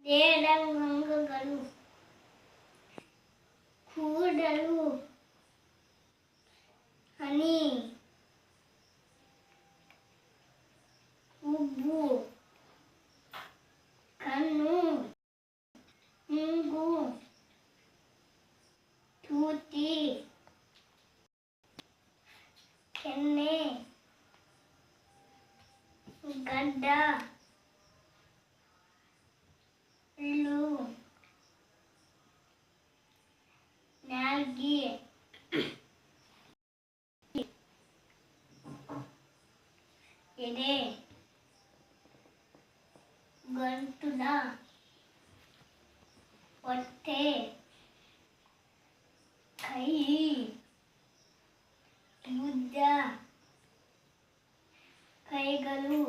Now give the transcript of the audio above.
ದೇಹದಂಗಗಳು ಕೂದಲು ಹನಿ ಉಬ್ಬು ಕಣ್ಣು ಮೂಗು ತೂತಿ ಕೆನ್ನೆ ಗಡ್ಡ ಹಲ್ಲು ನಾಲ್ಗೆ ಎದೆ ಗಂಟುಲ ಹೊಟ್ಟೆ ಕೈ ಭುಜ ಕೈಗಳು